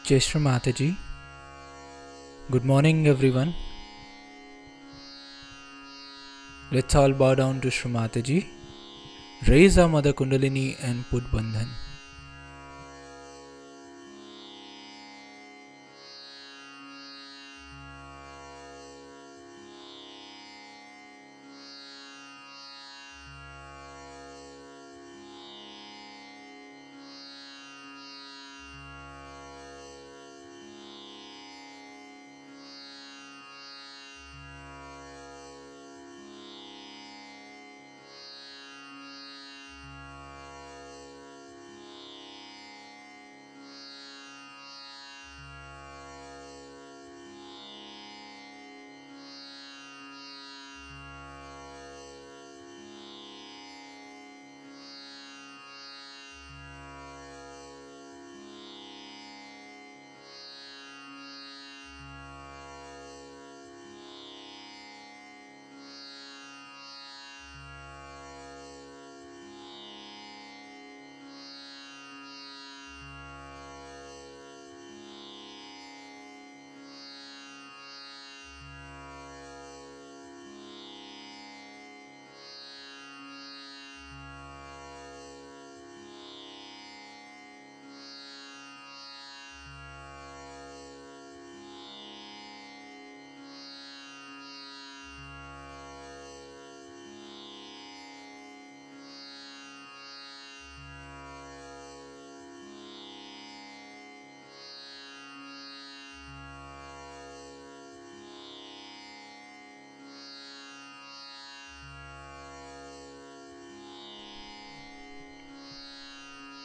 Jai Shri Mataji. Good morning, everyone. Let's all bow down to Shri Mataji. Raise our Mother Kundalini and put Bandhan.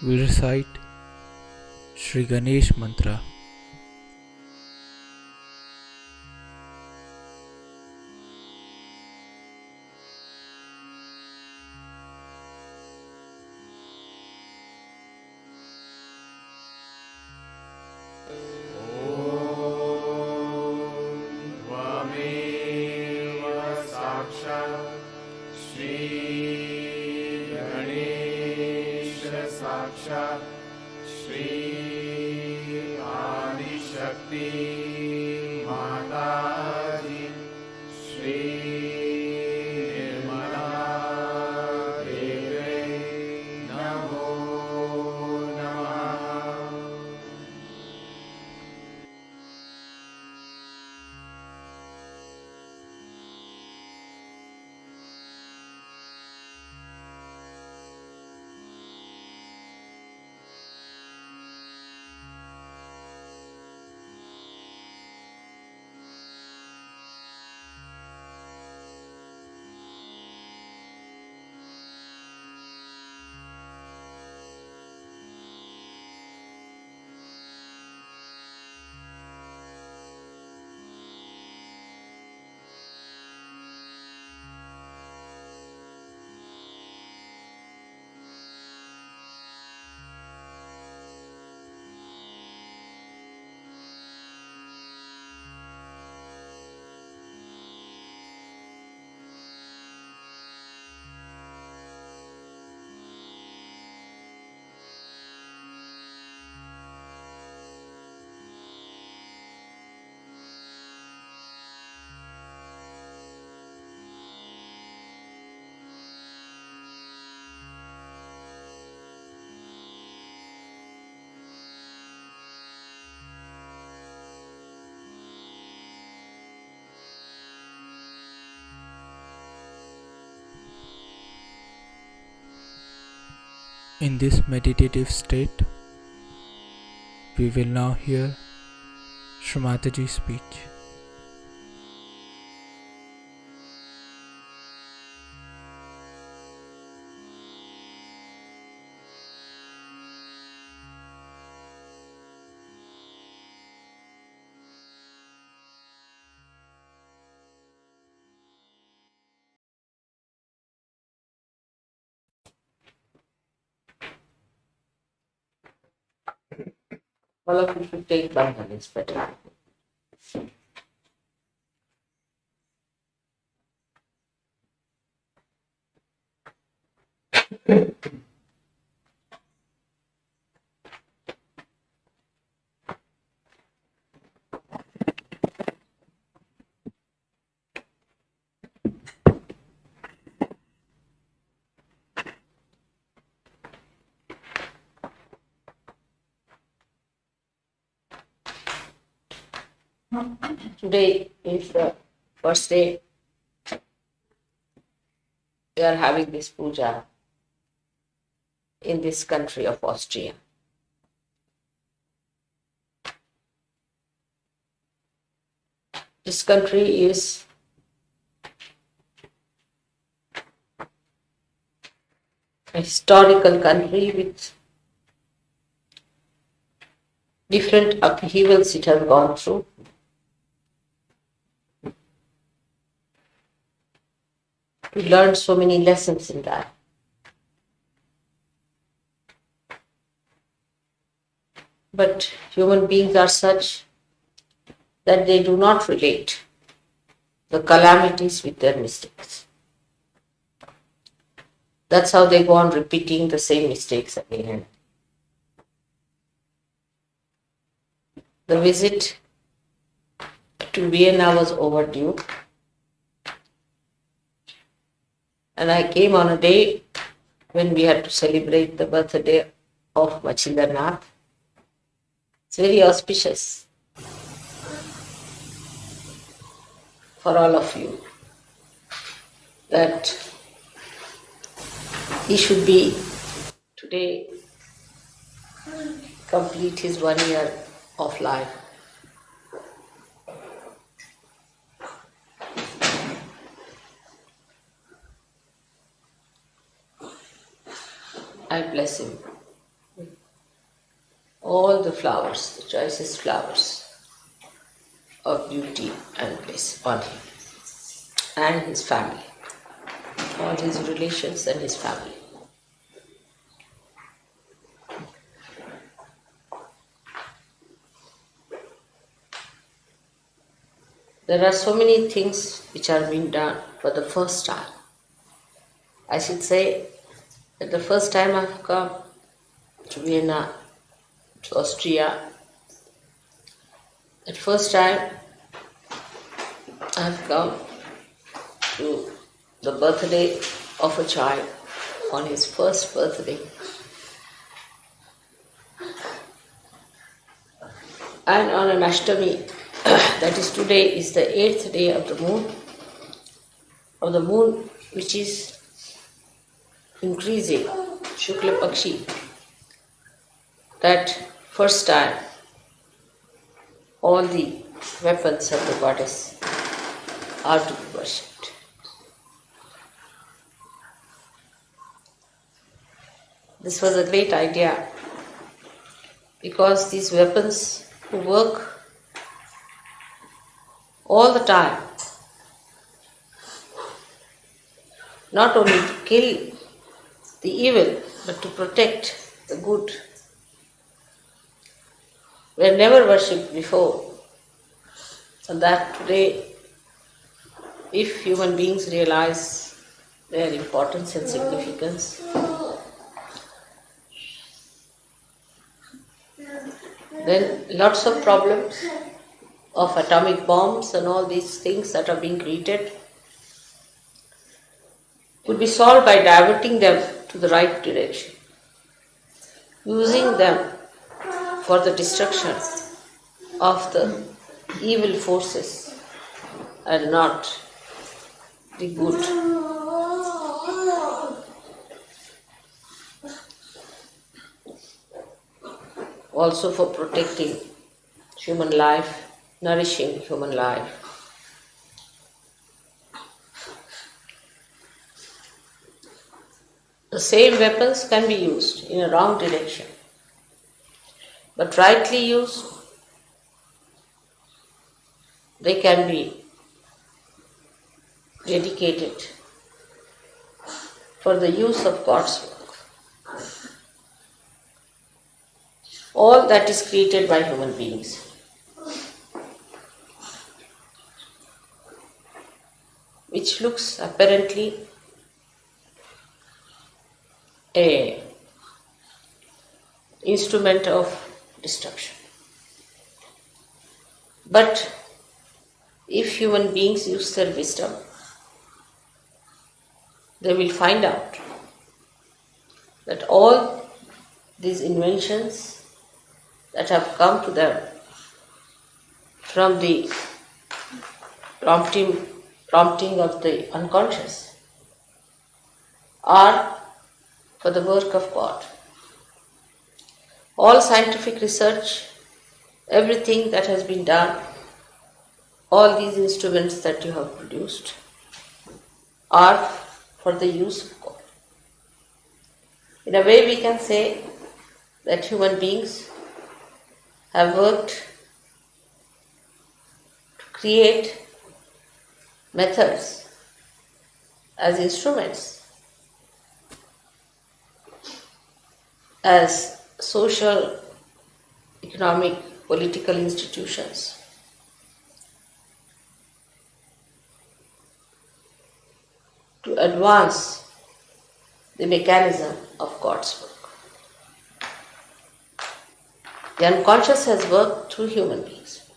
We recite Shri Ganesh Mantra. In this meditative state, we will now hear Shri Mataji's speech. All of you should take Bandhan, it's better. Today is the first day we are having this puja in this country of Austria. This country is a historical country with different upheavals it has gone through. We learned so many lessons in that. But human beings are such that they do not relate the calamities with their mistakes. That's how they go on repeating the same mistakes again. The visit to Vienna was overdue, and I came on a day when we had to celebrate the birthday of Machindranath. It's very auspicious for all of you that he should be today complete his 1 year of life. I bless him with all the flowers, the choicest flowers of beauty and bliss on him and his family, all his relations and his family. There are so many things which are being done for the first time. I should say that the first time I've come to Vienna, to Austria, that first time I've come to the birthday of a child on his first birthday. And on an Ashtami, that is today, is the 8th day of the moon which is increasing, Shukla Pakshi. That first time all the weapons of the goddess are to be worshipped. This was a great idea because these weapons work all the time, not only to kill the evil but to protect the good. Were never worshipped before, and that today, if human beings realize their importance and significance, then lots of problems of atomic bombs and all these things that are being created could be solved by diverting them to the right direction, using them for the destruction of the evil forces and not the good. Also for protecting human life, nourishing human life. The same weapons can be used in a wrong direction, but rightly used, they can be dedicated for the use of God's work. All that is created by human beings, which looks apparently a instrument of destruction. But if human beings use their wisdom, they will find out that all these inventions that have come to them from the prompting of the unconscious or for the work of God. All scientific research, everything that has been done, all these instruments that you have produced are for the use of God. In a way, we can say that human beings have worked to create methods as instruments, as social, economic, political institutions to advance the mechanism of God's work. The unconscious has worked through human beings.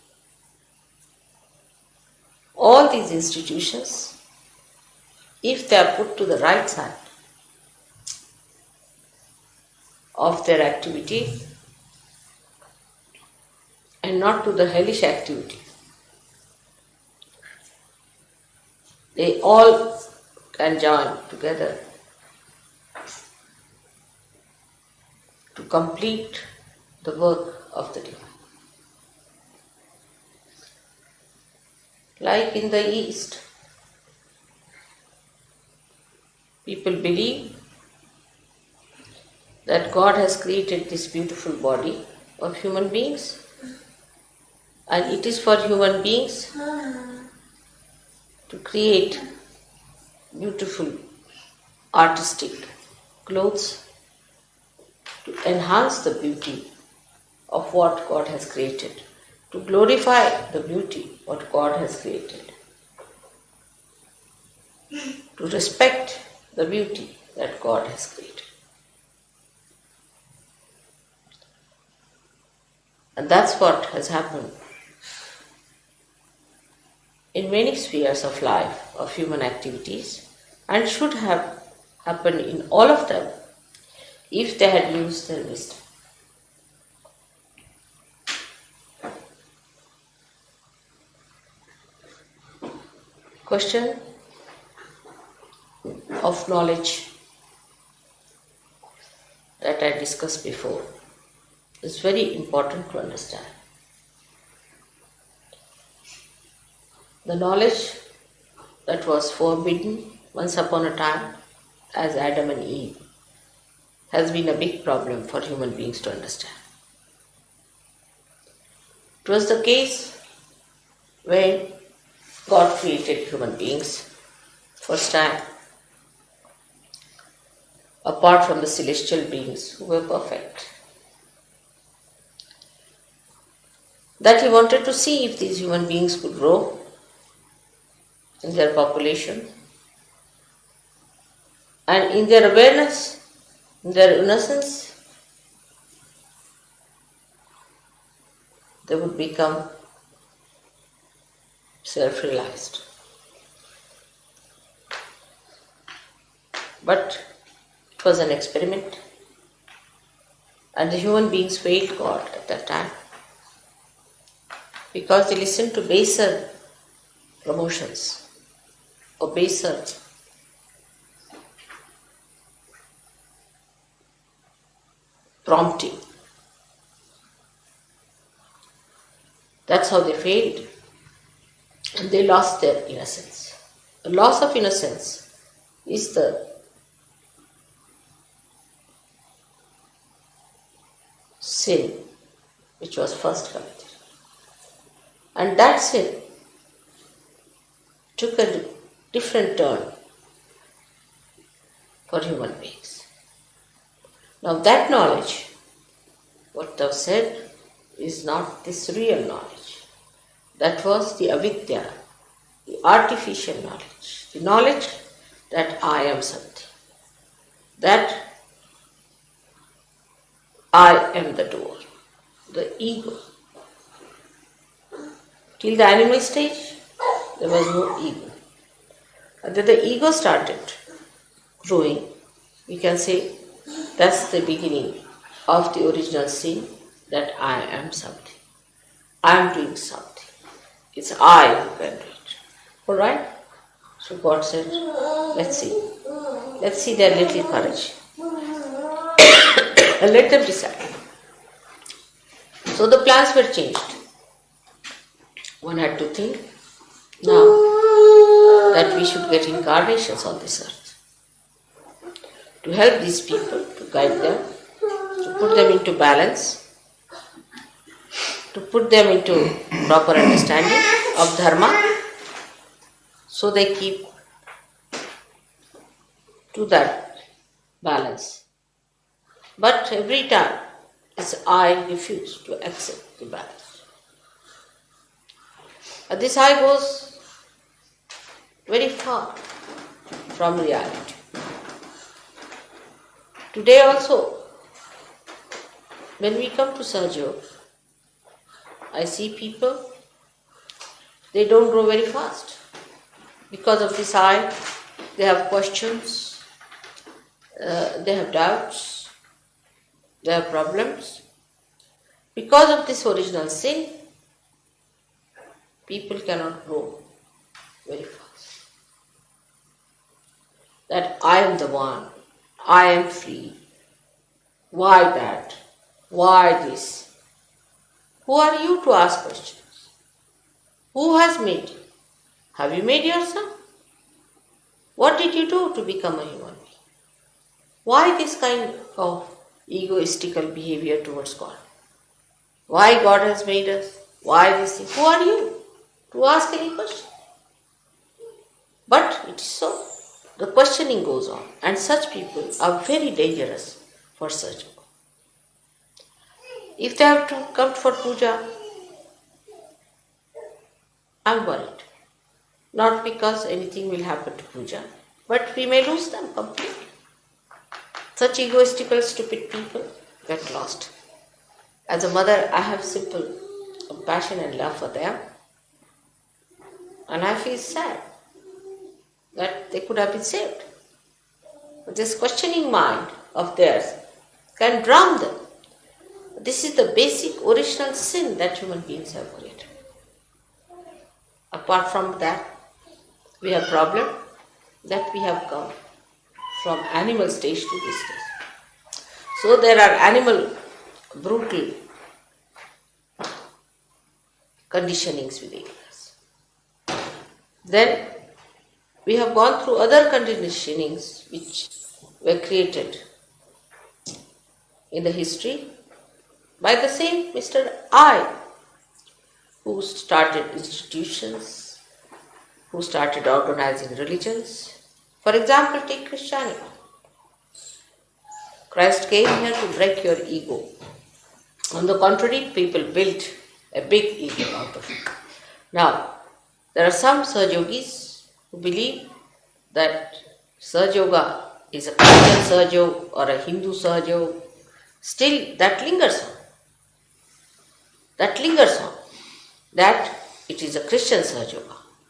All these institutions, if they are put to the right side of their activity and not to the hellish activity, they all can join together to complete the work of the divine. Like in the East, people believe that God has created this beautiful body of human beings, and it is for human beings to create beautiful artistic clothes to enhance the beauty of what God has created, to glorify the beauty what God has created, to respect the beauty that God has created. And that's what has happened in many spheres of life, of human activities, and should have happened in all of them if they had used their wisdom. Question of knowledge that I discussed before is very important to understand. The knowledge that was forbidden once upon a time as Adam and Eve has been a big problem for human beings to understand. It was the case when God created human beings first time, apart from the celestial beings who were perfect. That He wanted to see if these human beings could grow in their population and in their awareness, in their innocence, they would become self-realized. But it was an experiment, and the human beings failed God at that time because they listened to baser promotions or baser prompting. That's how they failed, and they lost their innocence. The loss of innocence is the sin which was first committed. And that sin took a different turn for human beings. Now that knowledge, what thou said, is not this real knowledge. That was the avidya, the artificial knowledge, the knowledge that I am something, that I am the doer, the ego. Till the animal stage, there was no ego. And then the ego started growing. We can say that's the beginning of the original sin, that I am something. I am doing something. It's I who can do it. Alright? So God said, let's see. Let's see their little courage. And let them decide. So the plans were changed. One had to think now that we should get incarnations on this earth to help these people, to guide them, to put them into balance, to put them into proper understanding of dharma, so they keep to that balance. But every time I refuse to accept the balance. And this I goes very far from reality. Today also, when we come to Sahaja, I see people, they don't grow very fast. Because of this I, they have questions, they have doubts, they have problems. Because of this original sin, people cannot grow very fast. That I am the one, I am free. Why that? Why this? Who are you to ask questions? Who has made you? Have you made yourself? What did you do to become a human being? Why this kind of egoistical behavior towards God? Why God has made us? Why this thing? Who are you to ask any question? But it is so. The questioning goes on, and such people are very dangerous for search. If they have to come for puja, I am worried. Not because anything will happen to puja, but we may lose them completely. Such egoistical, stupid people get lost. As a mother, I have simple compassion and love for them, and I feel sad that they could have been saved. But this questioning mind of theirs can drown them. This is the basic original sin that human beings have created. Apart from that, we have problem that we have come from animal stage to this stage. So there are animal brutal conditionings within us. Then we have gone through other conditionings which were created in the history by the same Mr. I, who started institutions, who started organizing religions. For example, take Christianity. Christ came here to break your ego. On the contrary, people built a big ego out of it. Now, there are some Sahajogis who believe that Sahaja is a Christian Sahaja or a Hindu Sahaja. Still, that lingers on. That lingers on. That it is a Christian Sahaja.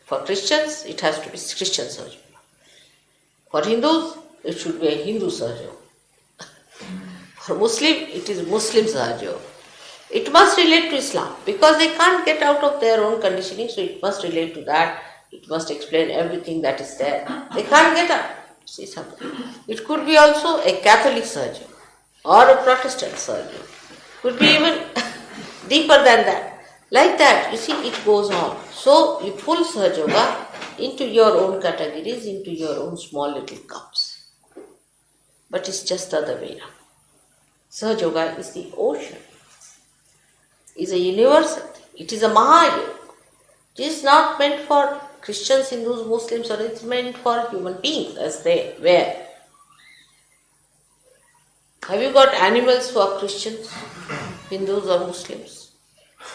For Christians, it has to be Christian Sahaja. For Hindus, it should be a Hindu Sahaja. For Muslim, it is Muslim Sahaja. It must relate to Islam because they can't get out of their own conditioning, so it must relate to that. It must explain everything that is there. They can't get out. See something. It could be also a Catholic Sahaja or a Protestant Sahaja. Could be even deeper than that. Like that, you see, it goes on. So you pull Sahaja into your own categories, into your own small little cups. But it's just the other way around. Sahaja is the ocean. Is a universal thing. It is a Mahayoga. It is not meant for Christians, Hindus, Muslims, or it's meant for human beings as they were. Have you got animals who are Christians, Hindus, or Muslims?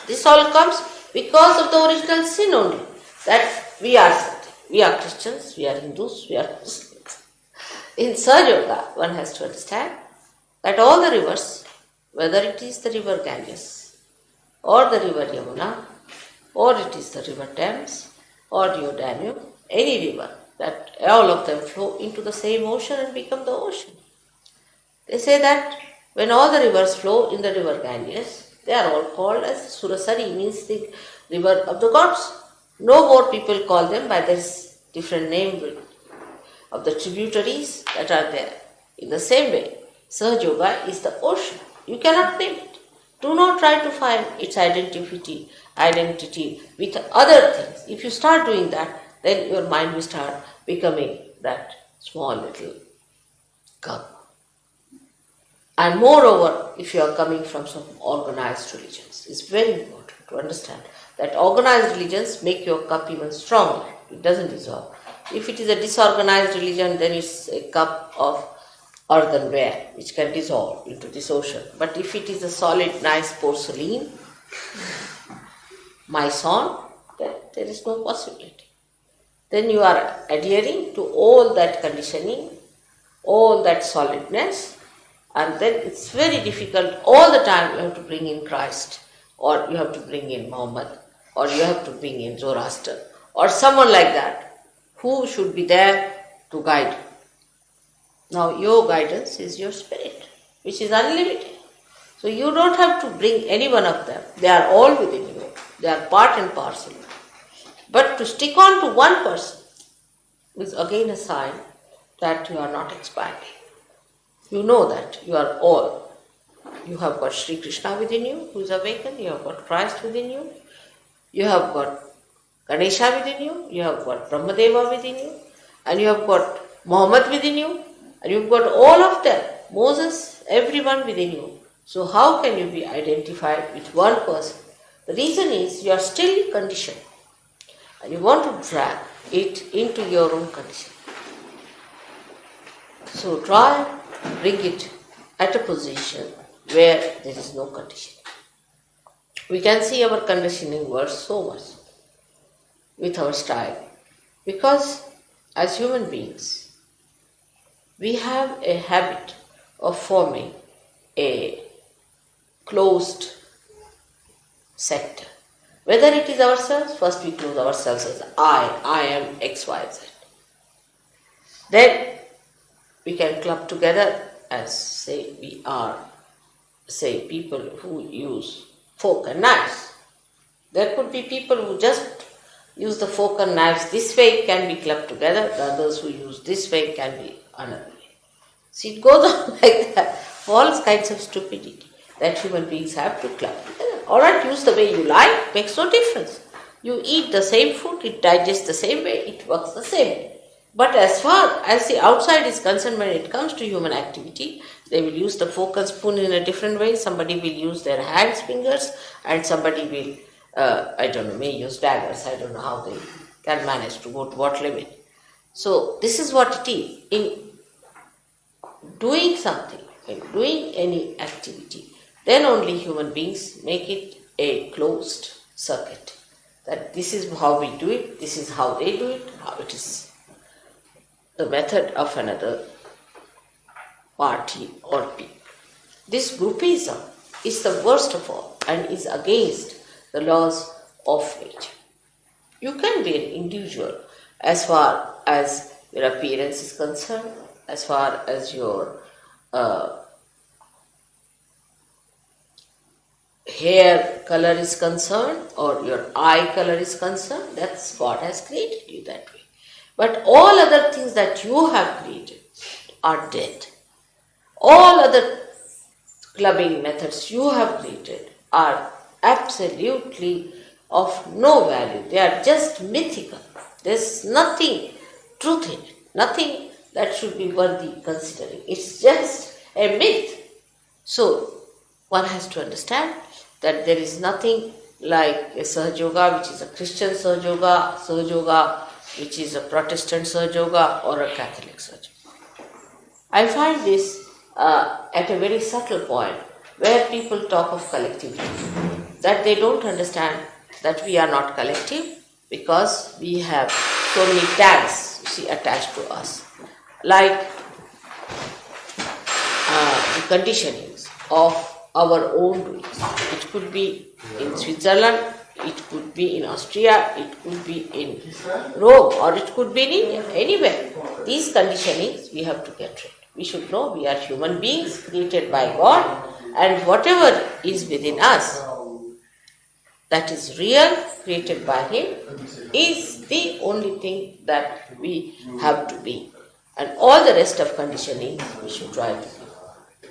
This all comes because of the original sin only, that we are something. We are Christians, we are Hindus, we are Muslims. In Sahaja, one has to understand that all the rivers, whether it is the river Ganges, or the river Yamuna, or it is the river Thames, or your Danube, any river, that all of them flow into the same ocean and become the ocean. They say that when all the rivers flow in the river Ganges, They are all called as Surasari, means the river of the gods. No more people call them by this different name of the tributaries that are there. In the same way, Sahaja Yoga is the ocean. You cannot name it. Do not try to find its identity with other things. If you start doing that, then your mind will start becoming that small little cup. And moreover, if you are coming from some organized religions, it's very important to understand that organized religions make your cup even stronger. It doesn't dissolve. If it is a disorganized religion, then it's a cup of earthenware which can dissolve into this ocean. But if it is a solid, nice porcelain, maison, then there is no possibility. Then you are adhering to all that conditioning, all that solidness, and then it's very difficult. All the time you have to bring in Christ, or you have to bring in Muhammad, or you have to bring in Zoroaster, or someone like that, who should be there to guide you. Now your guidance is your spirit, which is unlimited. So you don't have to bring any one of them. They are all within you. They are part and parcel. But to stick on to one person is again a sign that you are not expanding. You know that you are all. You have got Sri Krishna within you, who is awakened. You have got Christ within you. You have got Ganesha within you. You have got Brahmadeva within you. And you have got Muhammad within you. And you've got all of them. Moses, everyone within you. So how can you be identified with one person? The reason is you are still conditioned. And you want to drag it into your own condition. So try and bring it at a position where there is no conditioning. We can see our conditioning works so much with our style, because as human beings, we have a habit of forming a closed sector. Whether it is ourselves, first we close ourselves as I am X, Y, Z. Then we can club together as, say, we are, say, people who use fork and knives. There could be people who just use the fork and knives this way, can be clubbed together. The others who use this way can be another way. See, it goes on like that. All kinds of stupidity that human beings have to club together. Alright, use the way you like, makes no difference. You eat the same food, it digests the same way, it works the same way. But as far as the outside is concerned, when it comes to human activity, they will use the fork and spoon in a different way. Somebody will use their hands, fingers, and somebody will, may use daggers. I don't know how they can manage to go to what limit. So this is what it is. In doing something, in doing any activity, then only human beings make it a closed circuit. That this is how we do it, this is how they do it, how it is the method of another party or people. This groupism is the worst of all and is against the laws of nature. You can be an individual as far as your appearance is concerned, as far as your hair color is concerned or your eye color is concerned. That's God has created you that way. But all other things that you have created are dead. All other clubbing methods you have created are absolutely of no value. They are just mythical. There's nothing truth in it, nothing that should be worthy considering. It's just a myth. So one has to understand that there is nothing like a Sahaja Yoga, which is a Christian Sahaja Yoga, which is a Protestant Sahaja Yoga, or a Catholic Sahaja Yoga. I find this at a very subtle point where people talk of collectivity, that they don't understand that we are not collective because we have so many tags, attached to us, like the conditionings of our own doings. It could be in Switzerland, it could be in Austria, it could be in Rome, or it could be in India, anywhere. These conditionings we have to get rid. We should know we are human beings created by God, And whatever is within us, that is real, created by Him, is the only thing that we have to be. And all the rest of conditioning we should try to be.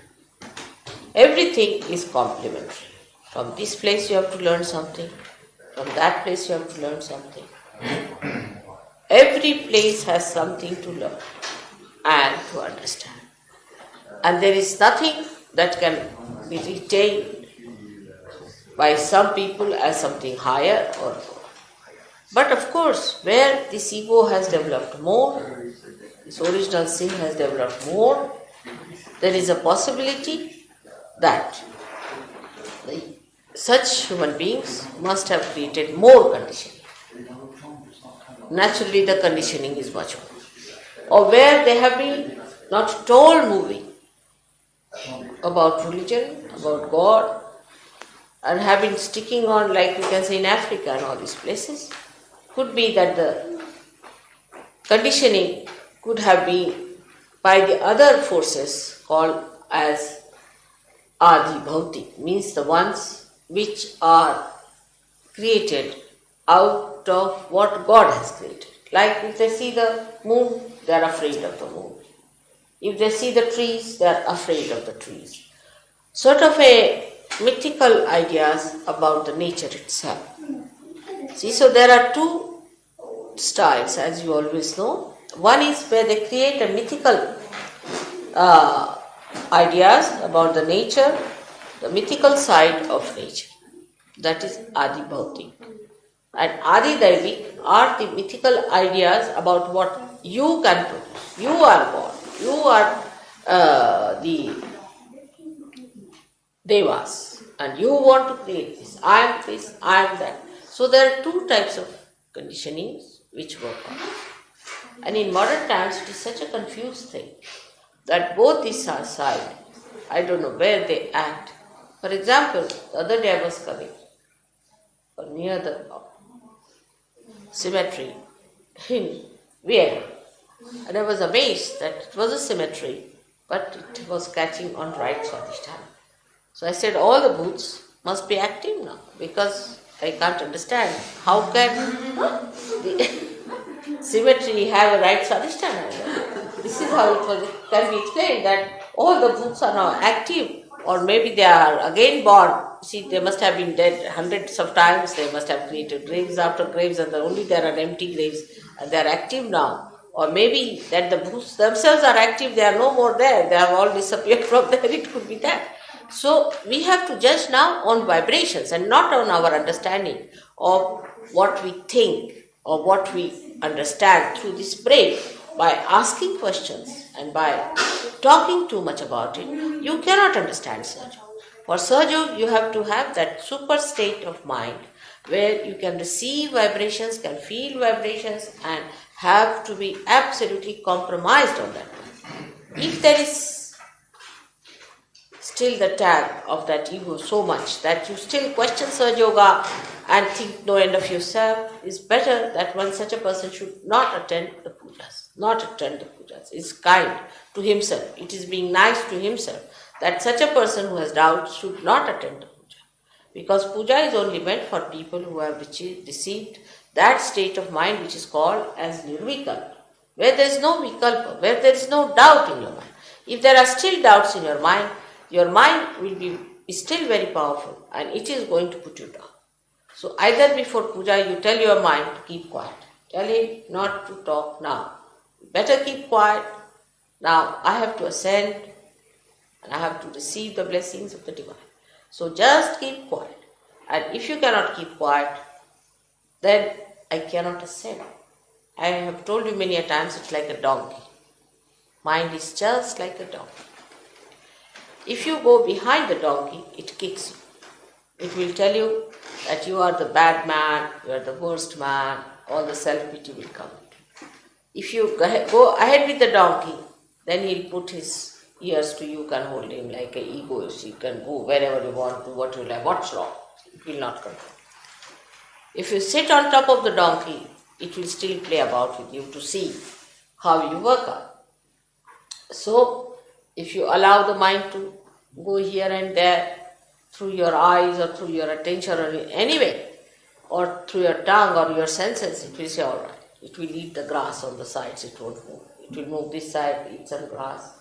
Everything is complementary. From this place you have to learn something, from that place you have to learn something. Every place has something to learn and to understand. And there is nothing that can be retained by some people as something higher or lower. But of course, where this ego has developed more, this original sin has developed more, there is a possibility that such human beings must have created more conditioning. Naturally, the conditioning is much more. Or where they have been not at all moving about religion, about God, and have been sticking on, like we can say in Africa and all these places, could be that the conditioning could have been by the other forces called as Adi Bhautik, means the ones which are created out of what God has created. Like if they see the moon, they are afraid of the moon. If they see the trees, they are afraid of the trees. Sort of a mythical ideas about the nature itself. See, so there are two styles, as you always know. One is where they create a mythical ideas about the nature, the mythical side of nature. That is Adi Bhautik. And Adi Daivik are the mythical ideas about what you can produce. You are God. You are the Devas. And you want to create this. I am this, I am that. So there are two types of conditionings which work on. And in modern times it is such a confused thing that both these are side. I don't know where they act. For example, the other day I was coming near the cemetery in Vienna, and I was amazed that it was a cemetery, but it was catching on right Swadhisthana. So I said, all the booths must be active now, because I can't understand how can the cemetery have a right Swadhisthana. This is how it can be explained, that all the booths are now active, or maybe they are again born. See, they must have been dead hundreds of times, they must have created graves after graves, and only there are empty graves, and they are active now. Or maybe that the booths themselves are active, they are no more there, they have all disappeared from there, it could be that. So we have to judge now on vibrations and not on our understanding of what we think or what we understand through this brain. By asking questions and by talking too much about it, you cannot understand Sahaja. For Sahaja, you have to have that super state of mind where you can receive vibrations, can feel vibrations, and have to be absolutely compromised on that. If there is still the tag of that ego so much that you still question Sahaja Yoga and think no end of yourself, is better that one such a person should not attend the pujas. Not attend the pujas. It's kind to himself. It is being nice to himself that such a person who has doubts should not attend the puja. Because puja is only meant for people who have received that state of mind which is called as nirvikalpa, where there is no vikalpa, where there is no doubt in your mind. If there are still doubts in your mind will be still very powerful and it is going to put you down. So either before puja you tell your mind to keep quiet. Tell him not to talk now. Better keep quiet. Now I have to ascend and I have to receive the blessings of the divine. So just keep quiet. And if you cannot keep quiet, then I cannot ascend. I have told you many a times it's like a donkey. Mind is just like a donkey. If you go behind the donkey, it kicks you. It will tell you that you are the bad man, you are the worst man, all the self-pity will come. If you go ahead with the donkey, then he'll put his ears to you, can hold him like an egoist. You can go wherever you want, do what you like. What's wrong? It will not control. If you sit on top of the donkey, it will still play about with you to see how you work out. So, if you allow the mind to go here and there through your eyes or through your attention or any way, or through your tongue or your senses, it will say all right. It will eat the grass on the sides, it won't move. It will move this side, eat some grass.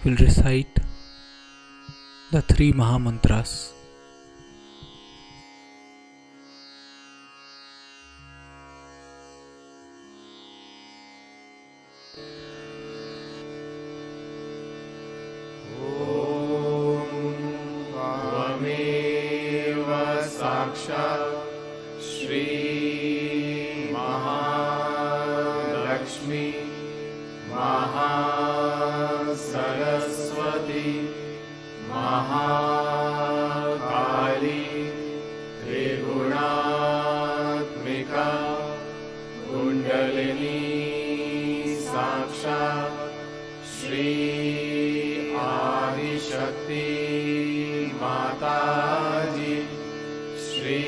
Will recite the three Mahamantras. त्वमेव साक्षात् श्री महालक्ष्मी महासरस्वती महाकाली त्रिगुणात्मिका कुण्डलिनी साक्षात् श्री आदिशक्ति माताजी श्री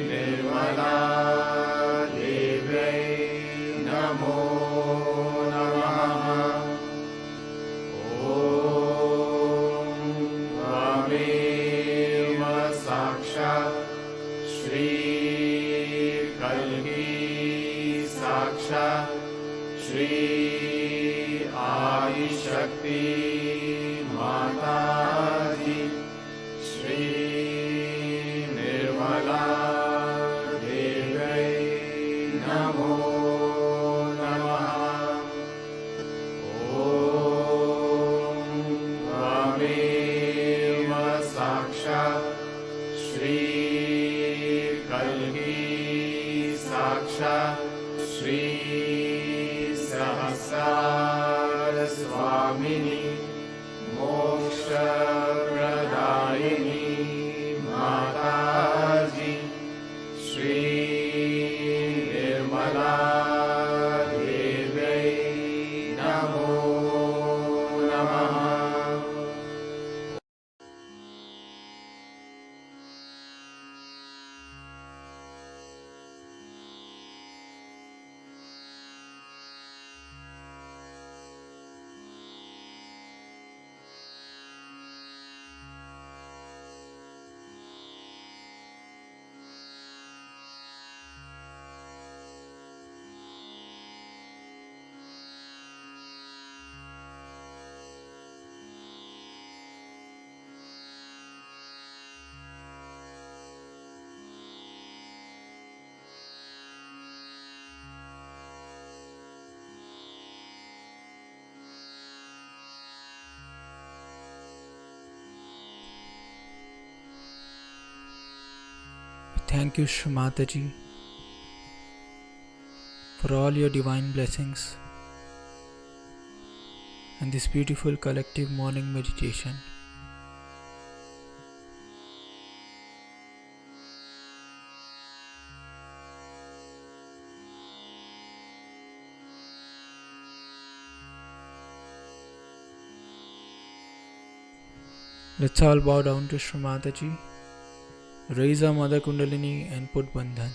निर्मला देव्यै नमो नमः। ॐ त्वमेव साक्षात् श्री कल्की साक्षात् श्री आदिशक्ति माताजी श्री निर्मला देव्यै नमो नमः। ॐ त्वमेव साक्षात् श्री कल्की साक्षात् श्री सह प्रसाद स्वामिनी मोक्ष प्रदायिनी माताजी श्री निर्मला देव्यै नमो नमः। Thank you, Shri Mataji, for all your divine blessings and this beautiful collective morning meditation. Let's all bow down to Shri Mataji, raise our Mother Kundalini and put Bandhan.